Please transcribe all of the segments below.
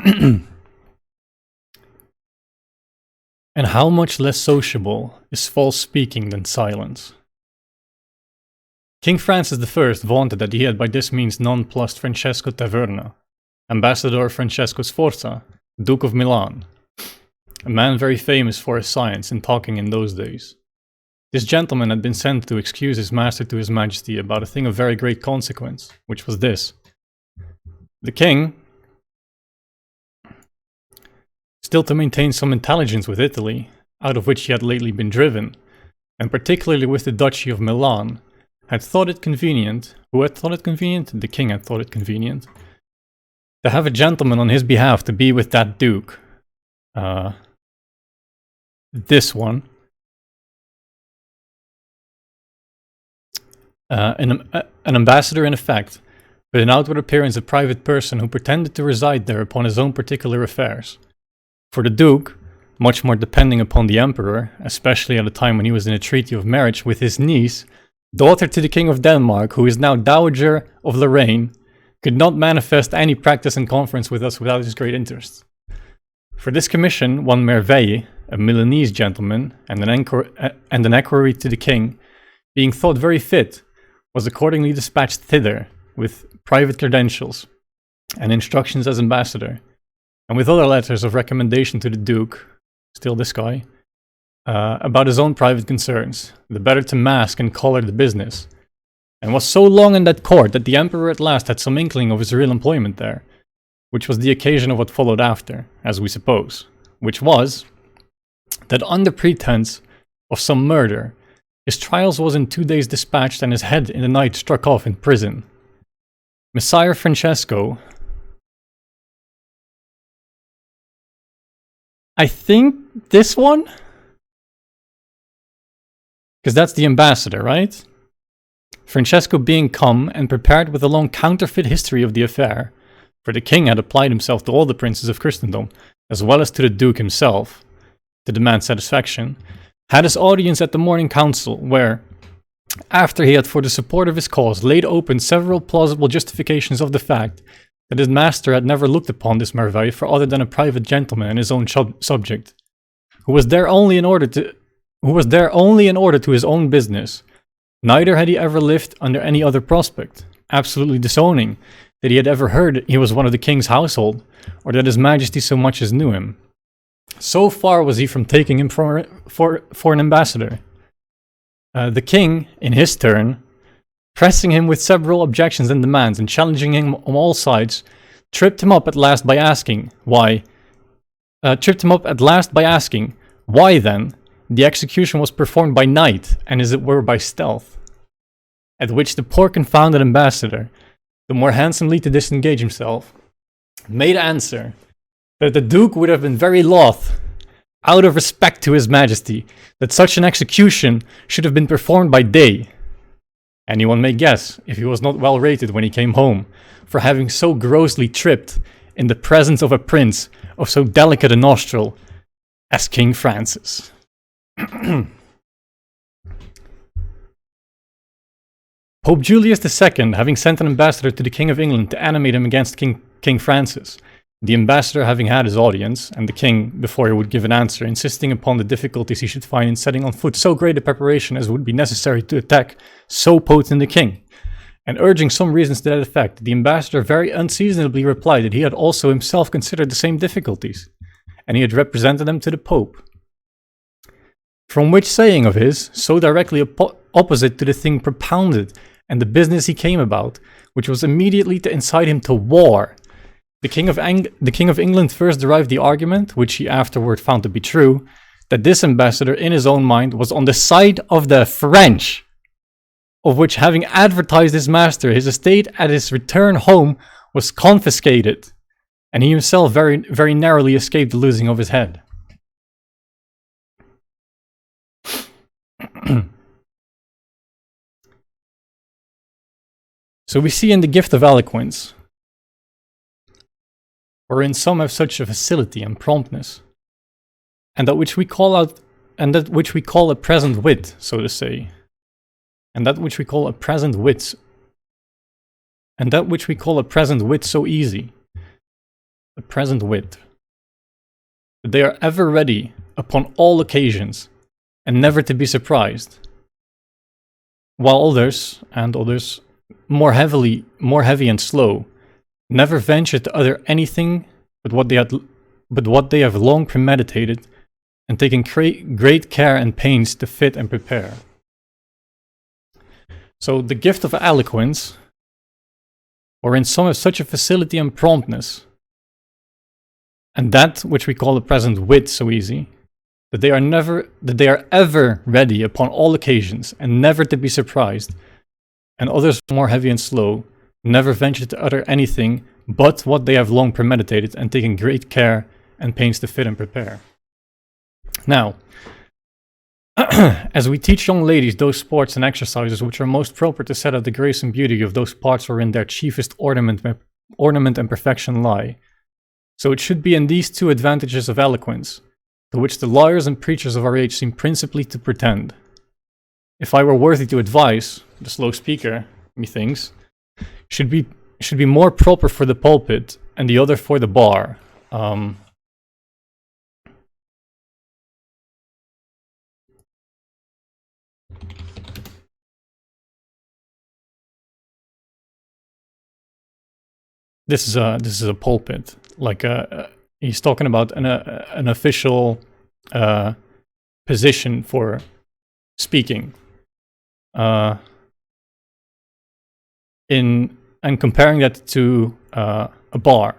And how much less sociable is false speaking than silence? King Francis I vaunted that he had by this means nonplussed Francesco Taverna, Ambassador Francesco Sforza, Duke of Milan, a man very famous for his science and talking in those days. This gentleman had been sent to excuse his master to his majesty about a thing of very great consequence, which was this. The king, still to maintain some intelligence with Italy, out of which he had lately been driven, and particularly with the Duchy of Milan, had thought it convenient. Who had thought it convenient? The king had thought it convenient to have a gentleman on his behalf to be with that duke. This one. An ambassador in effect, with an outward appearance a private person who pretended to reside there upon his own particular affairs. For the duke, much more depending upon the emperor, especially at a time when he was in a treaty of marriage with his niece, daughter to the king of Denmark, who is now dowager of Lorraine, could not manifest any practice and conference with us without his great interest. For this commission, one Merveille, a Milanese gentleman, and an equerry to the king, being thought very fit, was accordingly dispatched thither with private credentials and instructions as ambassador, and with other letters of recommendation to the duke, still this guy, about his own private concerns, the better to mask and color the business, and was so long in that court that the emperor at last had some inkling of his real employment there, which was the occasion of what followed after, as we suppose, which was that under pretense of some murder, his trials was in 2 days dispatched and his head in the night struck off in prison. Messire Francesco, I think this one? Because that's the ambassador, right? Francesco being come and prepared with a long counterfeit history of the affair, for the king had applied himself to all the princes of Christendom, as well as to the duke himself, to demand satisfaction, had his audience at the morning council, where, after he had for the support of his cause laid open several plausible justifications of the fact that his master had never looked upon this Merveille for other than a private gentleman and his own subject, who was there only in order to his own business, neither had he ever lived under any other prospect, absolutely disowning that he had ever heard he was one of the king's household, or that his majesty so much as knew him. So far was he from taking him for an ambassador. The king, in his turn, pressing him with several objections and demands and challenging him on all sides, tripped him up at last by asking why then the execution was performed by night and as it were by stealth. At which the poor confounded ambassador, the more handsomely to disengage himself, made answer that the duke would have been very loth, out of respect to his majesty, that such an execution should have been performed by day. Anyone may guess if he was not well rated when he came home, for having so grossly tripped in the presence of a prince of so delicate a nostril as King Francis. Pope Julius II having sent an ambassador to the King of England to animate him against King Francis, the ambassador having had his audience, and the king, before he would give an answer, insisting upon the difficulties he should find in setting on foot so great a preparation as would be necessary to attack so potent a king, and urging some reasons to that effect, the ambassador very unseasonably replied that he had also himself considered the same difficulties, and he had represented them to the Pope. From which saying of his, so directly opposite to the thing propounded and the business he came about, which was immediately to incite him to war, the King of England first derived the argument, which he afterward found to be true, that this ambassador in his own mind was on the side of the French, of which having advertised his master, his estate at his return home was confiscated, and he himself very, very narrowly escaped the losing of his head. So we see in the gift of eloquence, wherein some have such a facility and promptness, and that which we call a present wit, so to say, and that which we call a present wit so easy, the present wit. They are ever ready upon all occasions, and never to be surprised. While others, more heavy and slow, never venture to utter anything but what they have long premeditated, and taken great care and pains to fit and prepare. So the gift of eloquence, or in some of such a facility and promptness, and that which we call the present wit so easy, that they are ever ready upon all occasions, and never to be surprised, and others more heavy and slow, never venture to utter anything but what they have long premeditated, and taken great care and pains to fit and prepare. Now, as we teach young ladies those sports and exercises which are most proper to set out the grace and beauty of those parts wherein their chiefest ornament and perfection lie, so it should be in these two advantages of eloquence, to which the liars and preachers of our age seem principally to pretend. If I were worthy to advise, the slow speaker, methinks, should be more proper for the pulpit, and the other for the bar. This is a pulpit. Like he's talking about an official position for speaking. And comparing that to a bar.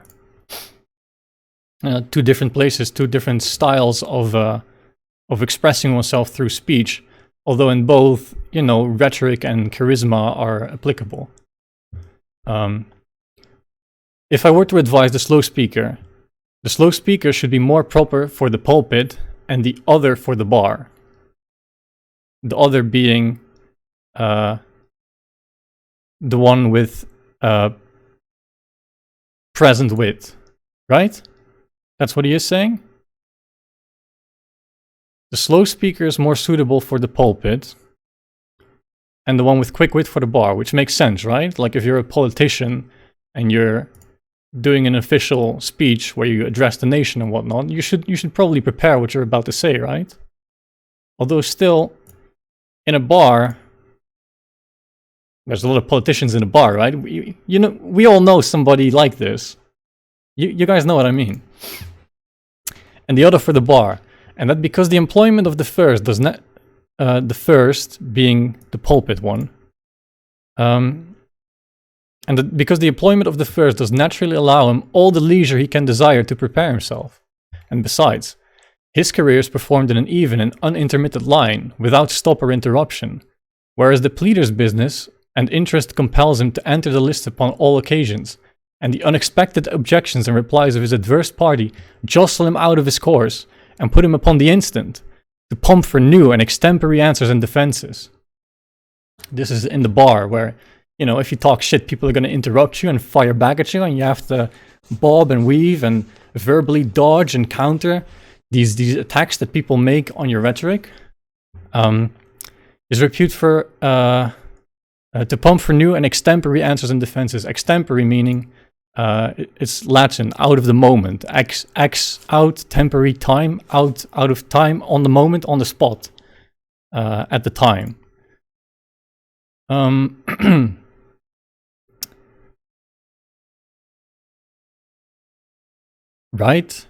Two different places, two different styles of expressing oneself through speech. Although in both, rhetoric and charisma are applicable. If I were to advise the slow speaker should be more proper for the pulpit, and the other for the bar. The other being the one with present wit, right? That's what he is saying? The slow speaker is more suitable for the pulpit, and the one with quick wit for the bar, which makes sense, right? Like if you're a politician and you're doing an official speech where you address the nation and whatnot, you should probably prepare what you're about to say, right? Although still, in a bar, there's a lot of politicians in a bar, right? We all know somebody like this. You guys know what I mean. And the other for the bar, and that because the employment of the first does not, the first being the pulpit one, and because the employment of the first does naturally allow him all the leisure he can desire to prepare himself. And besides, his career is performed in an even and unintermitted line, without stop or interruption, whereas the pleader's business and interest compels him to enter the list upon all occasions, and the unexpected objections and replies of his adverse party jostle him out of his course, and put him upon the instant, to pump for new and extempore answers and defenses. This is in the bar, where if you talk shit, people are going to interrupt you and fire back at you, and you have to bob and weave and verbally dodge and counter these attacks that people make on your rhetoric. Is repute for to pump for new and extempore answers and defenses. Extempore meaning it's Latin, out of the moment. Ex out, tempore time, out of time, on the moment, on the spot, at the time. Right?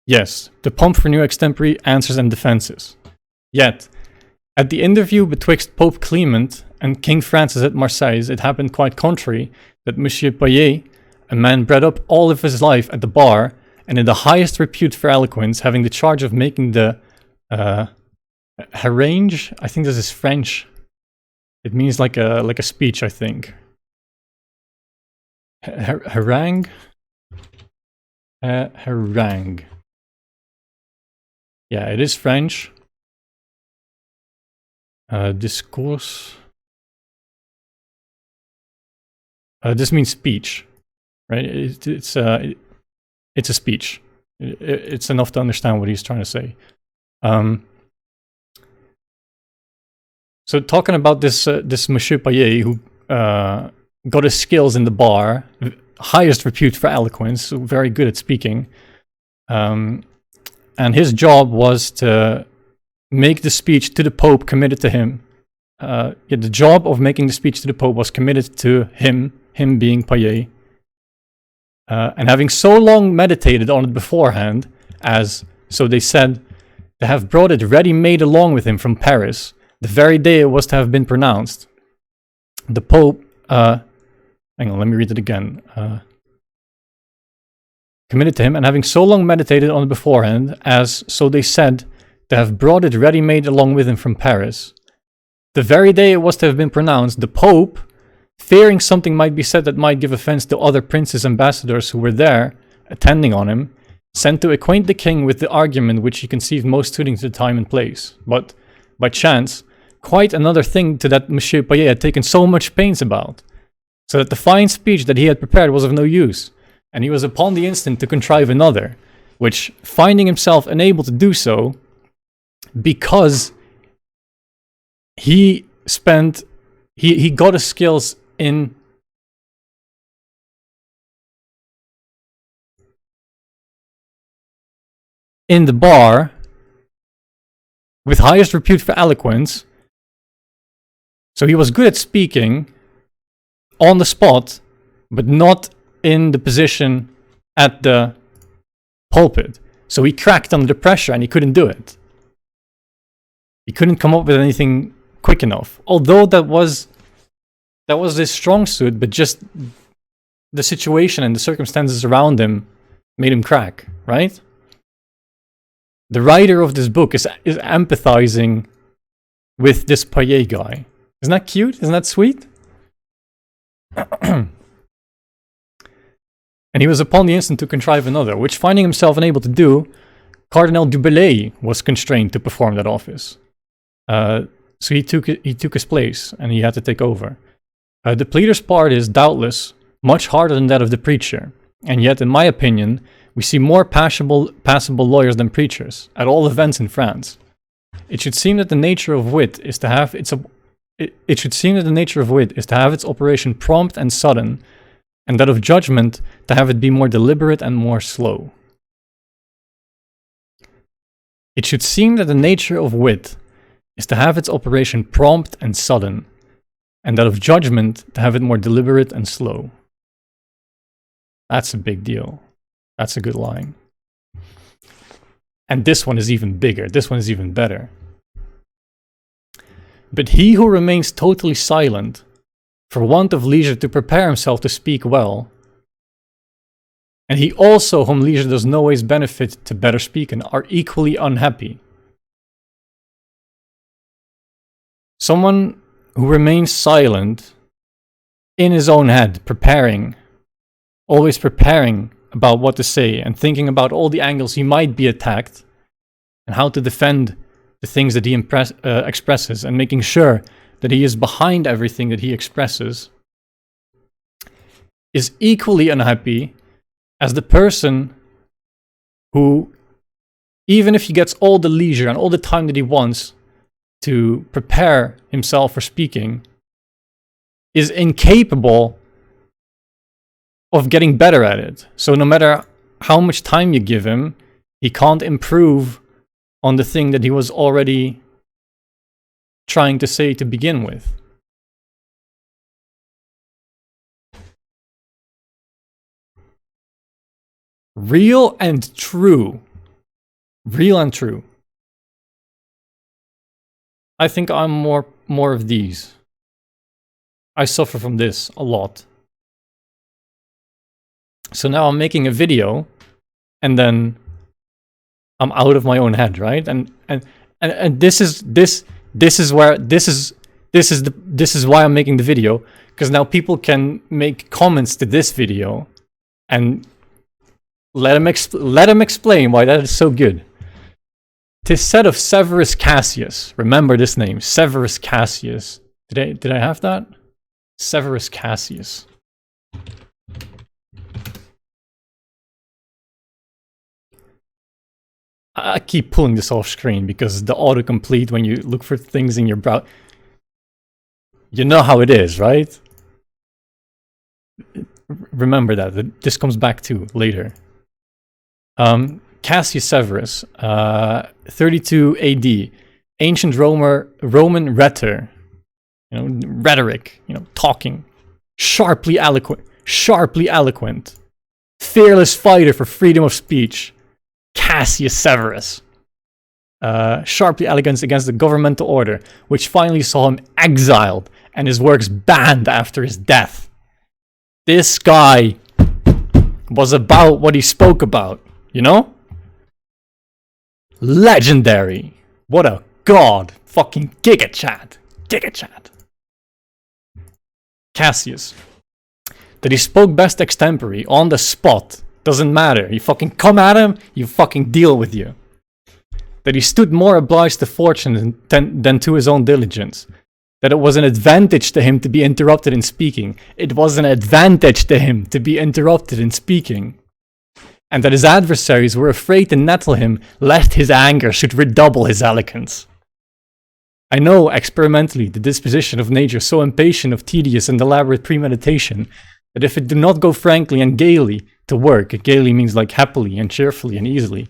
Yes, to pump for new extempore answers and defenses. Yet, at the interview betwixt Pope Clement and King Francis at Marseilles, it happened quite contrary, that Monsieur Paillet, a man bred up all of his life at the bar, and in the highest repute for eloquence, having the charge of making the harangue, I think this is French. It means like a speech, I think. Harangue? Harangue. Yeah, it is French. Discourse. This means speech, right? It's a speech. It's enough to understand what he's trying to say. So talking about this Monsieur Paillet, who got his skills in the bar highest repute for eloquence, so very good at speaking. And his job was to make the speech to the Pope committed to him. The job of making the speech to the Pope was committed to him being Paillet. And having so long meditated on it beforehand, as, so they said, to have brought it ready-made along with him from Paris, the very day it was to have been pronounced. The Pope, hang on, let me read it again. Committed to him, and having so long meditated on it beforehand, as, so they said, to have brought it ready-made along with him from Paris, the very day it was to have been pronounced, the Pope, fearing something might be said that might give offense to other princes' ambassadors who were there, attending on him, sent to acquaint the king with the argument which he conceived most suiting to the time and place. But, by chance, quite another thing to that Monsieur Paillet had taken so much pains about, so that the fine speech that he had prepared was of no use, and he was upon the instant to contrive another, which, finding himself unable to do so, because he got his skills in the bar with highest repute for eloquence, so he was good at speaking on the spot, but not in the position at the pulpit. So he cracked under the pressure and he couldn't do it. He couldn't come up with anything quick enough. Although that was his strong suit, but just the situation and the circumstances around him made him crack, right? The writer of this book is empathizing with this Paillet guy. Isn't that cute? Isn't that sweet? And he was upon the instant to contrive another, which, finding himself unable to do, Cardinal du Bellay was constrained to perform that office. So he took his place, and he had to take over. The pleader's part is doubtless much harder than that of the preacher, and yet, in my opinion, we see more passable lawyers than preachers, at all events in France. It should seem that the nature of wit is to have its operation prompt and sudden, and that of judgment to have it be more deliberate and more slow. It should seem that the nature of wit is to have its operation prompt and sudden, and that of judgment to have it more deliberate and slow. That's a big deal. That's a good line. And this one is even bigger. This one is even better. But he who remains totally silent, for want of leisure to prepare himself to speak well, and he also whom leisure does no ways benefit to better speaking, are equally unhappy. Someone who remains silent in his own head, always preparing about what to say and thinking about all the angles he might be attacked and how to defend the things that he expresses, and making sure that he is behind everything that he expresses, is equally unhappy as the person who, even if he gets all the leisure and all the time that he wants to prepare himself for speaking, is incapable of getting better at it. So no matter how much time you give him, he can't improve on the thing that he was already trying to say to begin with. Real and true. Real and true. I think I'm more of these. I suffer from this a lot. So now I'm making a video, and then I'm out of my own head, right? And this is why I'm making the video, because now people can make comments to this video, and let him explain why that is so good. 'Tis said of Severus Cassius. Remember this name, Severus Cassius. Did I have that? Severus Cassius. I keep pulling this off screen because the autocomplete, when you look for things in your browser, you know how it is, right? remember that. This comes back to later. Cassius Severus, 32 AD, ancient Roman rhetor, rhetoric, talking, sharply eloquent, fearless fighter for freedom of speech, Cassius Severus. Sharply eloquent against the governmental order, which finally saw him exiled and his works banned after his death. This guy was about what he spoke about, Legendary. What a god. Fucking Giga chat. Cassius. That he spoke best extempore, on the spot. Doesn't matter. You fucking come at him, you fucking deal with you. That he stood more obliged to fortune than to his own diligence. That it was an advantage to him to be interrupted in speaking. It was an advantage to him to be interrupted in speaking. And that his adversaries were afraid to nettle him, lest his anger should redouble his eloquence. I know, experimentally, the disposition of nature so impatient of tedious and elaborate premeditation, that if it do not go frankly and gaily to work, gaily means like happily and cheerfully and easily,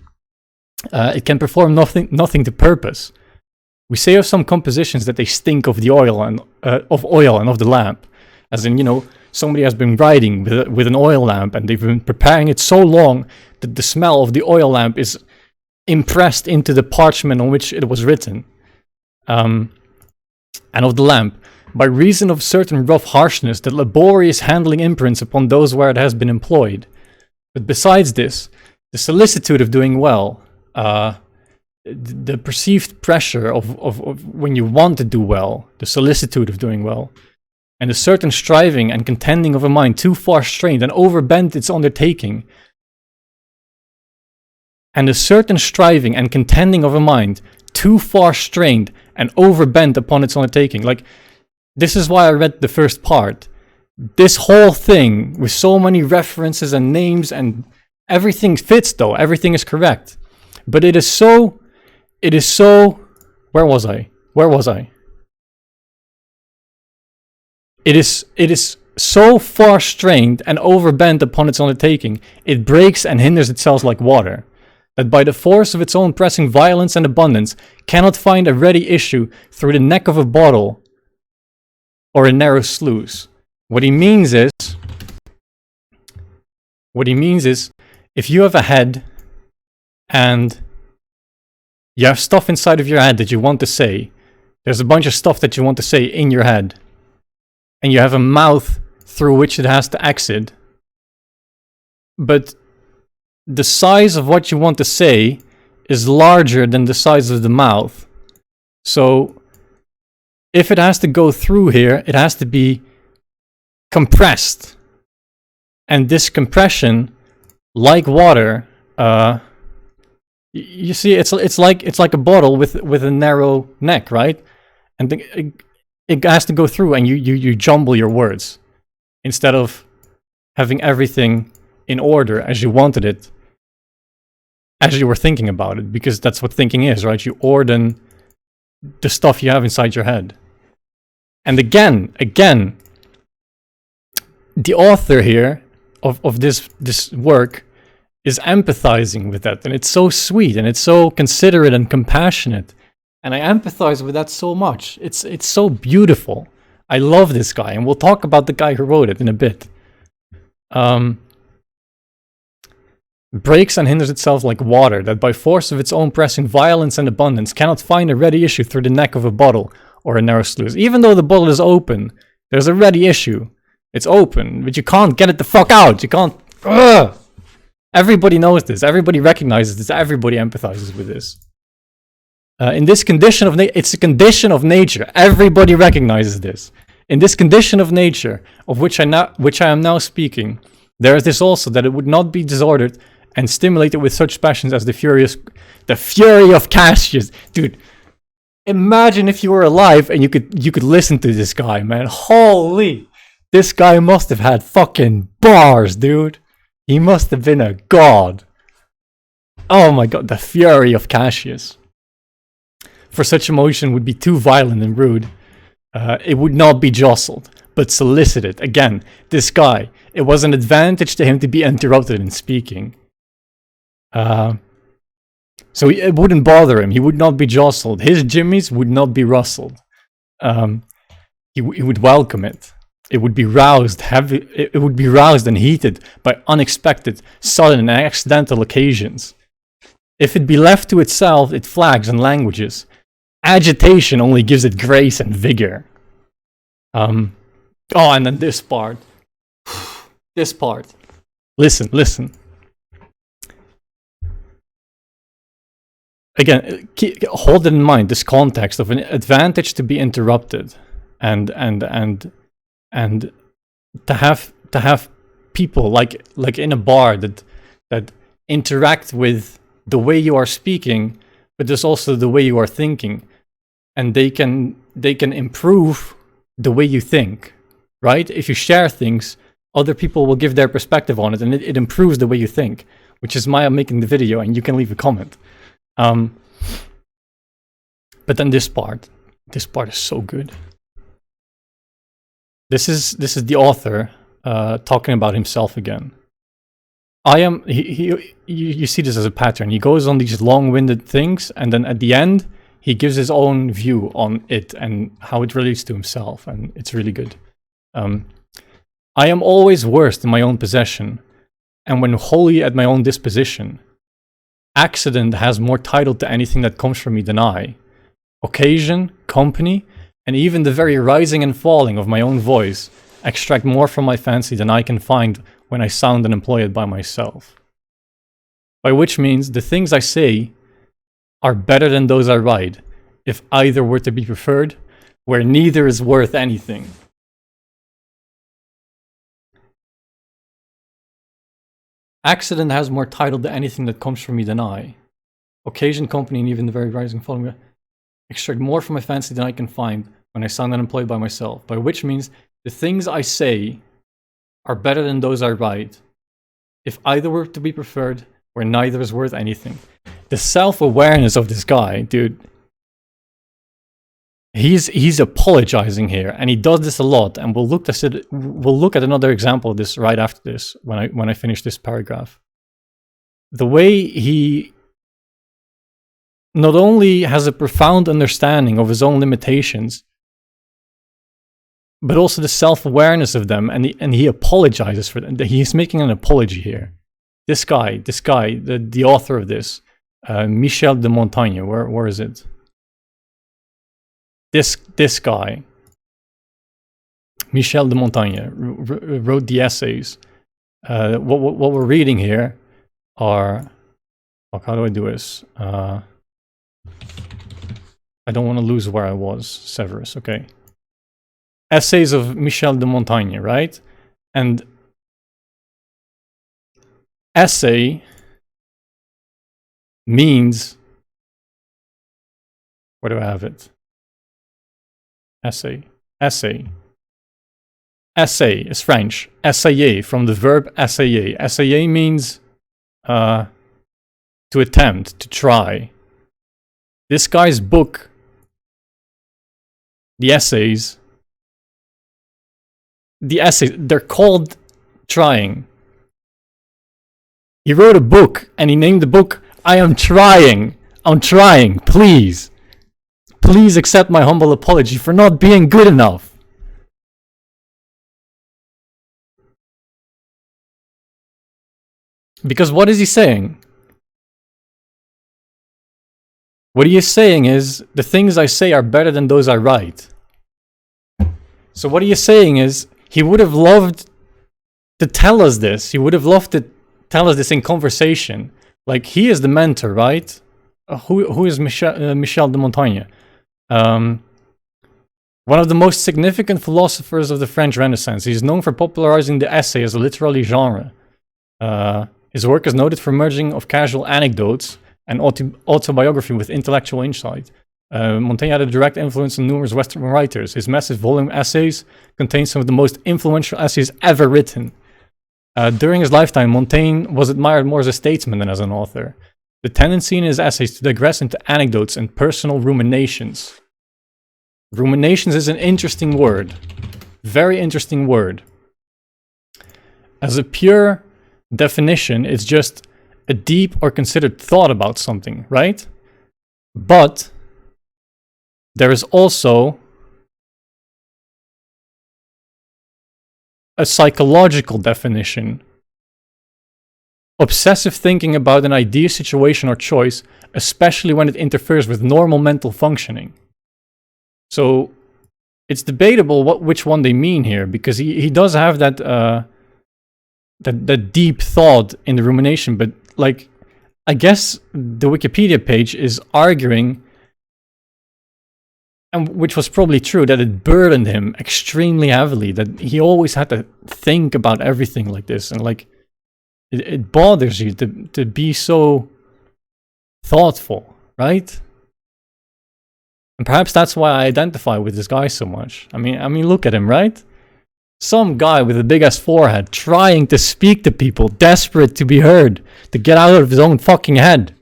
it can perform nothing to purpose. We say of some compositions that they stink of the oil and of the lamp, as in, somebody has been writing with an oil lamp and they've been preparing it so long that the smell of the oil lamp is impressed into the parchment on which it was written, and of the lamp, by reason of certain rough harshness that laborious handling imprints upon those where it has been employed. But besides this, the solicitude of doing well, the perceived pressure of when you want to do well, the solicitude of doing well, and a certain striving and contending of a mind too far strained and overbent its undertaking, and a certain striving and contending of a mind too far strained and overbent upon its undertaking. Like, this is why I read the first part. This whole thing with so many references and names and everything fits though, everything is correct. But it is so, where was I? It is so far strained and overbent upon its undertaking, it breaks and hinders itself like water, that by the force of its own pressing violence and abundance cannot find a ready issue through the neck of a bottle or a narrow sluice. What he means is, if you have a head and you have stuff inside of your head that you want to say, there's a bunch of stuff that you want to say in your head, and you have a mouth through which it has to exit, but the size of what you want to say is larger than the size of the mouth. So if it has to go through here, it has to be compressed. And this compression, like water, you see, it's like a bottle with a narrow neck, right? And it has to go through, and you jumble your words instead of having everything in order as you wanted it, as you were thinking about it, because that's what thinking is, right? You order the stuff you have inside your head. And again, the author here of this work is empathizing with that, and it's so sweet and it's so considerate and compassionate, and I empathize with that so much. It's so beautiful. I love this guy, and we'll talk about the guy who wrote it in a bit. Breaks and hinders itself like water, that by force of its own pressing violence and abundance cannot find a ready issue through the neck of a bottle or a narrow sluice. Even though the bottle is open, there's a ready issue. It's open, but you can't get it the fuck out. You can't. Ugh! Everybody knows this. Everybody recognizes this. Everybody empathizes with this. In this condition of it's a condition of nature. Everybody recognizes this. In this condition of nature, of which I am now speaking, there is this also, that it would not be disordered and stimulated with such passions as the fury of Cassius. Dude, imagine if you were alive and you could listen to this guy, man. Holy, this guy must have had fucking bars, dude. He must have been a god. Oh my god, the fury of Cassius. For such emotion would be too violent and rude. It would not be jostled, but solicited. Again, this guy It was an advantage to him to be interrupted in speaking. So it wouldn't bother him. He would not be jostled. His jimmies would not be rustled. He would welcome it. It would be roused It would be roused and heated by unexpected, sudden, and accidental occasions. If it be left to itself, it flags and languages. Agitation only gives it grace and vigor. Oh, and then this part. This part. Listen. Again, hold it in mind, this context of an advantage to be interrupted, and to have people like in a bar that interact with the way you are speaking, but there's also the way you are thinking, and they can improve the way you think, right? If you share things, other people will give their perspective on it, and it improves the way you think, which is why I'm making the video, and you can leave a comment. But then this part is so good. This is the author talking about himself again. You see this as a pattern. He goes on these long-winded things, and then at the end, he gives his own view on it and how it relates to himself, and it's really good. I am always worst in my own possession, and when wholly at my own disposition. Accident has more title to anything that comes from me than I. Occasion, company, and even the very rising and falling of my own voice extract more from my fancy than I can find when I sound and employ it by myself. By which means the things I say are better than those I write, if either were to be preferred, where neither is worth anything. Accident has more title to anything that comes from me than I. Occasion, company, and even the very rising and falling extract more from my fancy than I can find when I sound unemployed by myself. By which means the things I say are better than those I write, if either were to be preferred, where neither is worth anything. The self-awareness of this guy, dude. He's apologizing here, and he does this a lot, and we'll look at another example of this right after this, when I finish this paragraph. The way he not only has a profound understanding of his own limitations, but also the self-awareness of them, and he apologizes for them. He's making an apology here. This guy, the author of this, Michel de Montaigne, where is it? This guy, Michel de Montaigne, wrote the essays. What we're reading here are... how do I do this? I don't want to lose where I was. Severus, okay. Essays of Michel de Montaigne, right? And essay means... where do I have it? Essay is French. Essayer, from the verb essayer. Essayer means to attempt, to try. This guy's book, the essays, they're called trying. He wrote a book, and he named the book, I'm trying, please. Please accept my humble apology for not being good enough. Because what is he saying? What he is saying is, the things I say are better than those I write. So what he is saying is, he would have loved to tell us this. He would have loved to tell us this in conversation. Like, he is the mentor, right? Who is Michel de Montaigne? One of the most significant philosophers of the French Renaissance. He's known for popularizing the essay as a literary genre. His work is noted for merging of casual anecdotes and autobiography with intellectual insight. Montaigne had a direct influence on numerous Western writers. His massive volume essays contain some of the most influential essays ever written. During his lifetime, Montaigne was admired more as a statesman than as an author. The tendency in his essays to digress into anecdotes and personal ruminations. Ruminations is an interesting word. Very interesting word. As a pure definition, it's just a deep or considered thought about something, right? But there is also a psychological definition. Obsessive thinking about an idea, situation, or choice, especially when it interferes with normal mental functioning. So it's debatable which one they mean here, because he does have that deep thought in the rumination, but like, I guess the Wikipedia page is arguing, and which was probably true, that it burdened him extremely heavily, that he always had to think about everything like this, and like it bothers you to be so thoughtful, right? And perhaps that's why I identify with this guy so much. I mean, look at him, right? Some guy with a big ass forehead trying to speak to people, desperate to be heard, to get out of his own fucking head.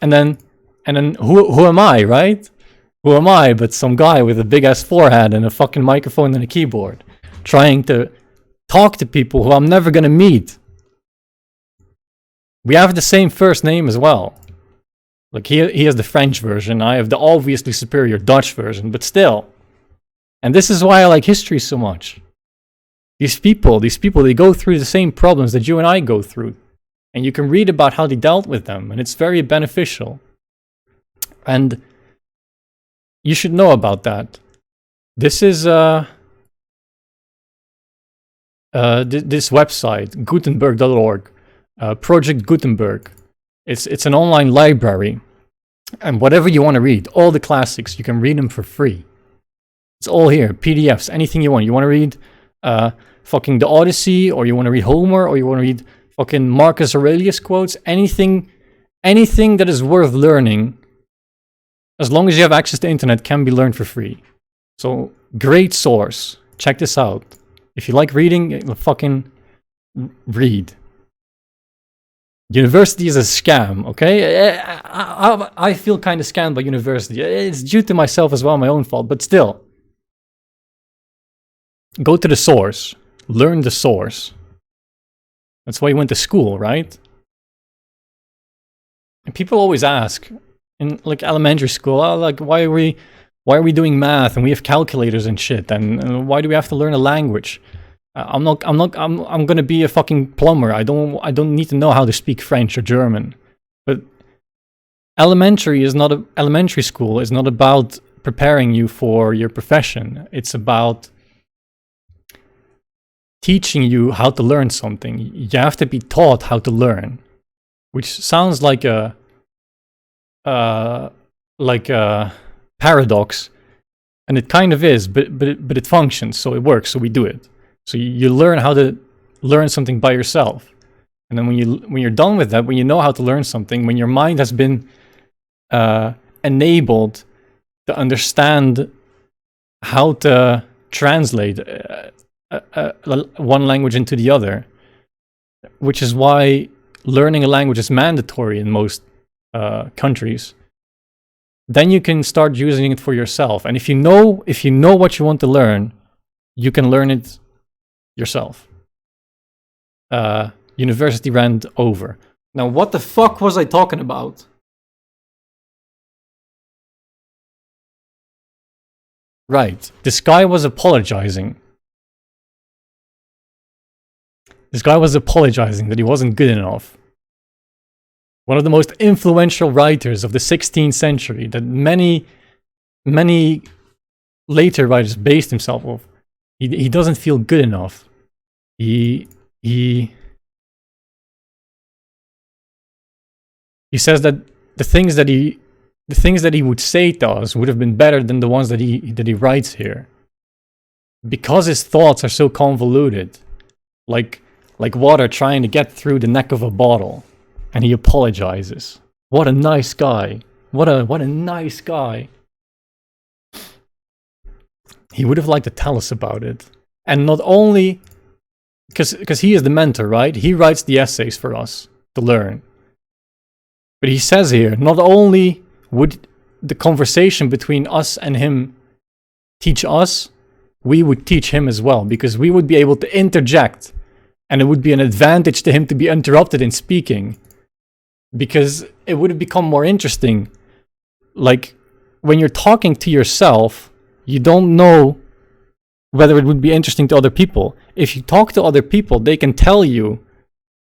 And then who am I, right? Who am I but some guy with a big ass forehead and a fucking microphone and a keyboard, trying to talk to people who I'm never gonna meet. We have the same first name as well. Like he has the French version, I have the obviously superior Dutch version, but still. And this is why I like history so much. These people, they go through the same problems that you and I go through. And you can read about how they dealt with them, and it's very beneficial. And you should know about that. This is this website, Gutenberg.org, Project Gutenberg. It's an online library, and whatever you want to read, all the classics, you can read them for free. It's all here, PDFs, anything you want. You want to read fucking the Odyssey, or you want to read Homer, or you want to read fucking Marcus Aurelius quotes, anything that is worth learning, as long as you have access to internet, can be learned for free. So, great source. Check this out. If you like reading, fucking read. University is a scam, okay? I feel kind of scammed by university. It's due to myself as well, my own fault, but still. Go to the source. Learn the source. That's why you went to school, right? And people always ask, in like elementary school, like why are we doing math and we have calculators and shit, and why do we have to learn a language? I'm gonna be a fucking plumber. I don't need to know how to speak French or German. But elementary school is not about preparing you for your profession. It's about teaching you how to learn something. You have to be taught how to learn, which sounds like a paradox, and it kind of is, but it functions, so it works, so we do it. So you learn how to learn something by yourself, and then when you're done with that, when you know how to learn something, when your mind has been enabled to understand how to translate one language into the other, which is why learning a language is mandatory in most countries, then you can start using it for yourself. And if you know what you want to learn, you can learn it yourself. University rant over. Now, what the fuck was I talking about? Right, this guy was apologizing. This guy was apologizing that he wasn't good enough. One of the most influential writers of the 16th century that many later writers based himself off. He doesn't feel good enough. He says that the things that he would say to us would have been better than the ones that he writes here, because his thoughts are so convoluted, like water trying to get through the neck of a bottle. And he apologizes. What a nice guy. What a nice guy. He would have liked to tell us about it. And not only because he is the mentor, right? He writes the essays for us to learn. But he says here, not only would the conversation between us and him teach us, we would teach him as well, because we would be able to interject And it would be an advantage to him to be interrupted in speaking, because it would have become more interesting. Like, when you're talking to yourself, you don't know whether it would be interesting to other people. If you talk to other people, they can tell you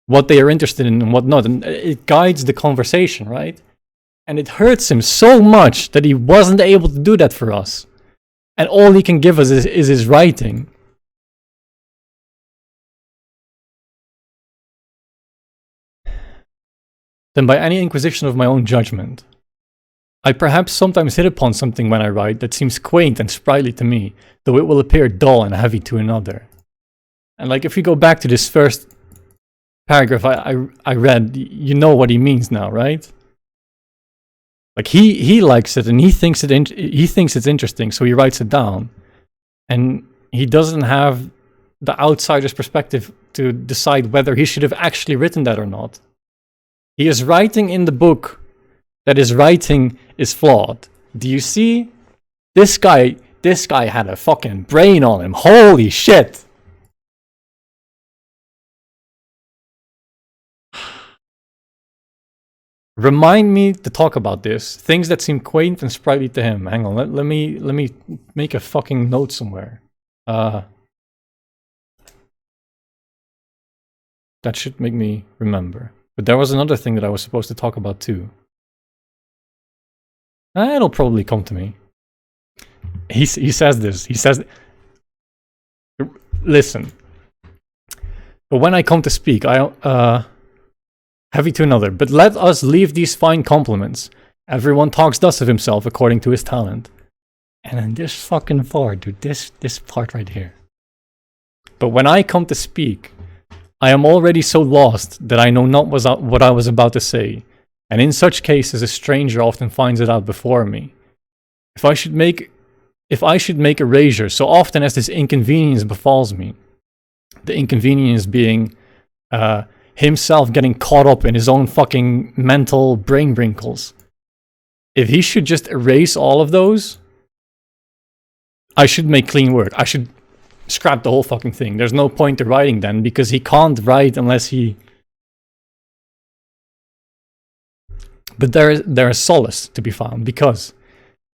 what they are interested in and what not, and it guides the conversation, right? And it hurts him so much that he wasn't able to do that for us. And all he can give us is his writing. Then by any inquisition of my own judgment, I perhaps sometimes hit upon something when I write that seems quaint and sprightly to me, though it will appear dull and heavy to another. And like, if we go back to this first paragraph I read, you know what he means now, right? Like, he likes it and he thinks it's interesting, so he writes it down. And he doesn't have the outsider's perspective to decide whether he should have actually written that or not. He is writing in the book that his writing is flawed. Do you see? This guy had a fucking brain on him. Holy shit! Remind me to talk about this. Things that seem quaint and sprightly to him. Hang on, let me make a fucking note somewhere. That should make me remember. But there was another thing that I was supposed to talk about too. It'll probably come to me. He says this. He says, listen. But when I come to speak, heavy to another. But let us leave these fine compliments. Everyone talks thus of himself according to his talent. And then this fucking part, dude. This part right here. But when I come to speak, I am already so lost that I know not what I was about to say. And in such cases, a stranger often finds it out before me. If I should make erasure so often as this inconvenience befalls me, the inconvenience being himself getting caught up in his own fucking mental brain wrinkles. If he should just erase all of those, I should make clean work. I should scrap the whole fucking thing. There's no point to writing then, because he can't write unless he... But there is solace to be found, because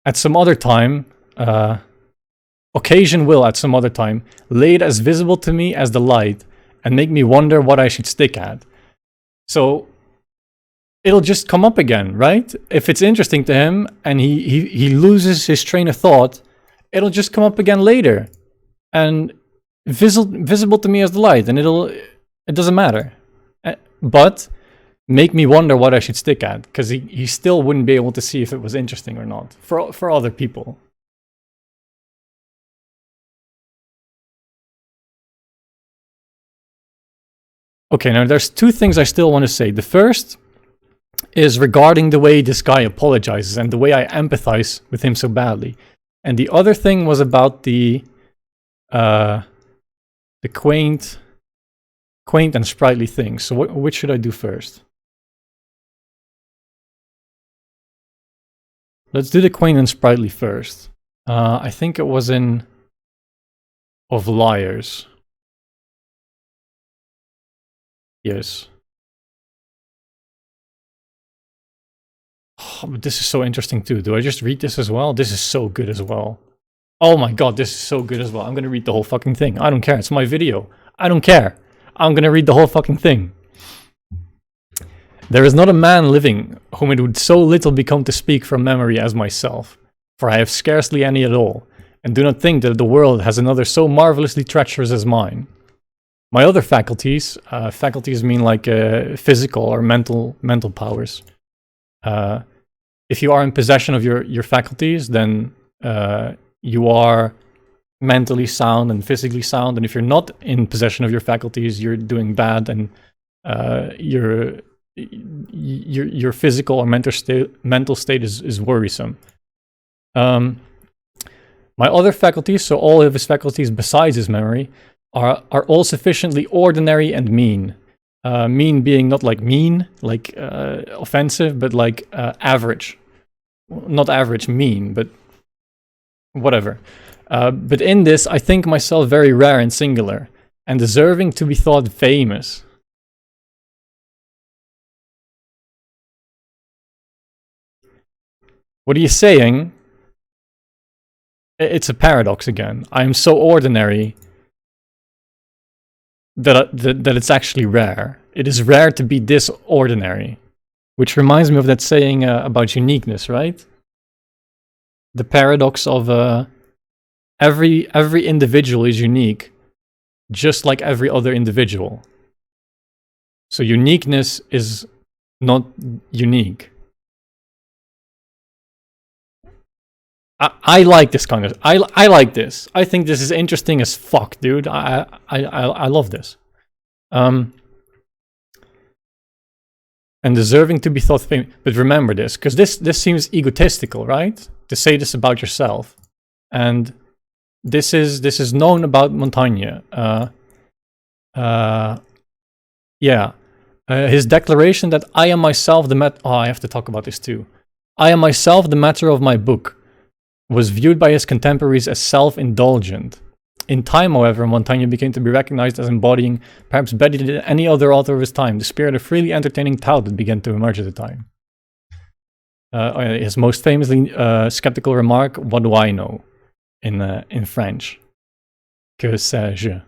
at some other time, occasion will at some other time lay it as visible to me as the light and make me wonder what I should stick at. So it'll just come up again, right? If it's interesting to him and he loses his train of thought, it'll just come up again later and visible to me as the light, and it doesn't matter. But make me wonder what I should stick at, because he still wouldn't be able to see if it was interesting or not for other people. Okay, now there's two things I still want to say. The first is regarding the way this guy apologizes and the way I empathize with him so badly. And the other thing was about the quaint and sprightly things. So which should I do first? Let's do the quaint and sprightly first. I think it was in Of Liars. Yes. Oh, but this is so interesting too. Do I just read this as well? This is so good as well. Oh my god, this is so good as well. I'm gonna read the whole fucking thing. I don't care. It's my video. I don't care. I'm gonna read the whole fucking thing. There is not a man living whom it would so little become to speak from memory as myself, for I have scarcely any at all, and do not think that the world has another so marvelously treacherous as mine. My other faculties mean like physical or mental powers. If you are in possession of your faculties, then you are mentally sound and physically sound. And if you're not in possession of your faculties, you're doing bad, and your physical or mental state is worrisome. My other faculties, so all of his faculties besides his memory, are all sufficiently ordinary and mean. Mean being not like mean, like offensive, but like average. Not average, mean, but whatever. But in this, I think myself very rare and singular, and deserving to be thought famous. What are you saying? It's a paradox again. I am so ordinary that it's actually rare. It is rare to be this ordinary. Which reminds me of that saying about uniqueness, right? The paradox of every individual is unique, just like every other individual. So uniqueness is not unique. I like this kind of. I like this. I think this is interesting as fuck, dude. I love this. And deserving to be thought famous. But remember this, because this seems egotistical, right? To say this about yourself. And this is known about Montaigne. His declaration that I am myself the I have to talk about this too. I am myself the matter of my book was viewed by his contemporaries as self-indulgent. In time, however, Montaigne became to be recognized as embodying, perhaps better than any other author of his time, the spirit of freely entertaining tout that began to emerge at the time. His most famously skeptical remark, "What do I know?" in French. Que sais-je?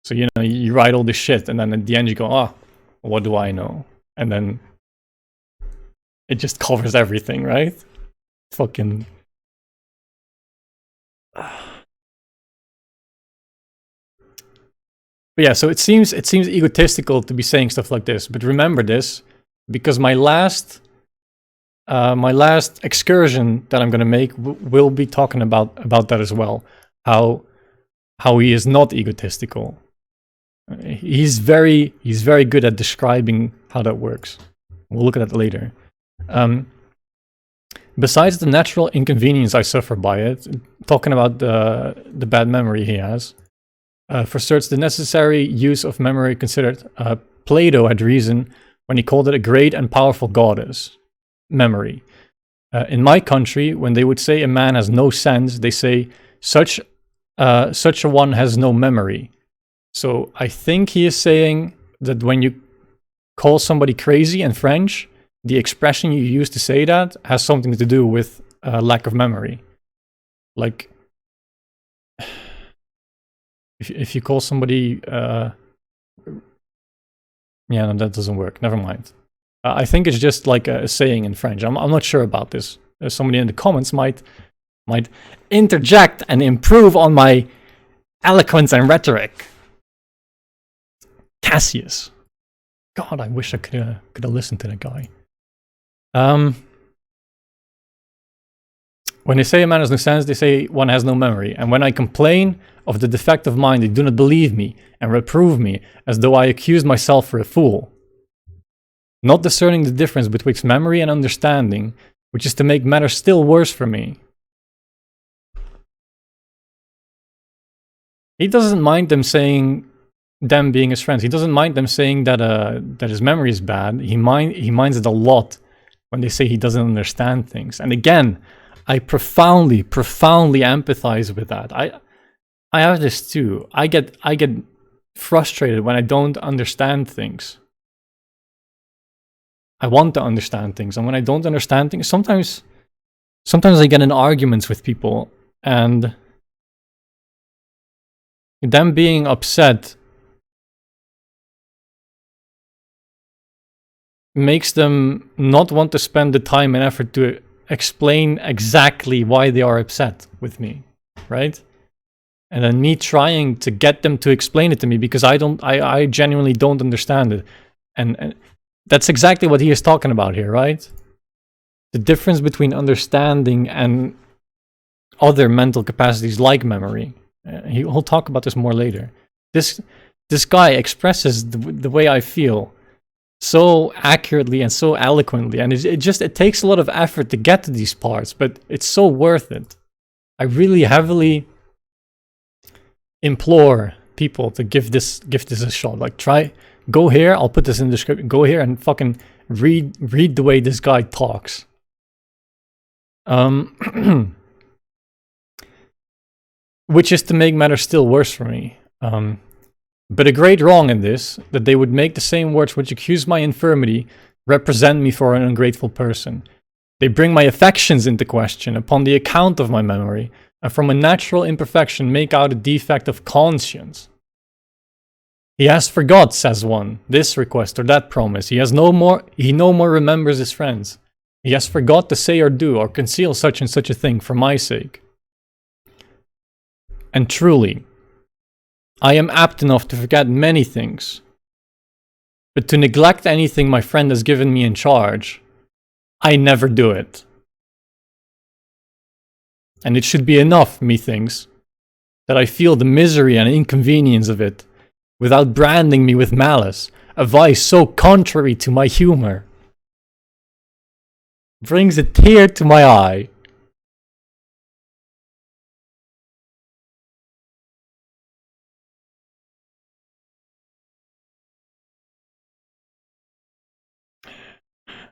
So, you know, you write all this shit, and then at the end you go, what do I know? And then it just covers everything, right? Fucking... But yeah, so it seems egotistical to be saying stuff like this. But remember this, because my last excursion that I'm gonna make will be talking about that as well. How he is not egotistical. He's very good at describing how that works. We'll look at that later. Besides the natural inconvenience I suffer by it, talking about the bad memory he has. For certain, the necessary use of memory considered, Plato had reason when he called it a great and powerful goddess, memory. In my country, when they would say a man has no sense, they say such a one has no memory. So I think he is saying that when you call somebody crazy in French, the expression you use to say that has something to do with lack of memory. Like, if you call somebody... yeah, no, that doesn't work. Never mind. I think it's just like a saying in French. I'm not sure about this. Somebody in the comments might interject and improve on my eloquence and rhetoric. Cassius. God, I wish I could have listened to that guy. When they say a man has no sense, they say one has no memory. And when I complain of the defect of mind, they do not believe me and reprove me, as though I accused myself for a fool. Not discerning the difference betwixt memory and understanding, which is to make matters still worse for me. He doesn't mind them saying, them being his friends. He doesn't mind them saying that that his memory is bad. He minds it a lot when they say he doesn't understand things. And again, I profoundly empathize with that. I have this too. I get frustrated when I don't understand things. I want to understand things, and when I don't understand things, sometimes I get in arguments with people, and them being upset makes them not want to spend the time and effort to explain exactly why they are upset with me, right? And then me trying to get them to explain it to me because I genuinely don't understand it. And that's exactly what he is talking about here, right? The difference between understanding and other mental capacities like memory. He'll talk about this more later. This guy expresses the way I feel so accurately and so eloquently, and it takes a lot of effort to get to these parts, but it's so worth it. I really heavily implore people to give this a shot. Like, go here, I'll put this in the description, go here and fucking read the way this guy talks. Which is to make matters still worse for me. But a great wrong in this, that they would make the same words which accuse my infirmity represent me for an ungrateful person. They bring my affections into question upon the account of my memory, and from a natural imperfection make out a defect of conscience. He has forgot, says one, this request or that promise. He no more remembers his friends. He has forgot to say or do or conceal such and such a thing for my sake. And truly, I am apt enough to forget many things, but to neglect anything my friend has given me in charge, I never do it. And it should be enough, methinks, that I feel the misery and inconvenience of it, without branding me with malice, a vice so contrary to my humor. Brings a tear to my eye.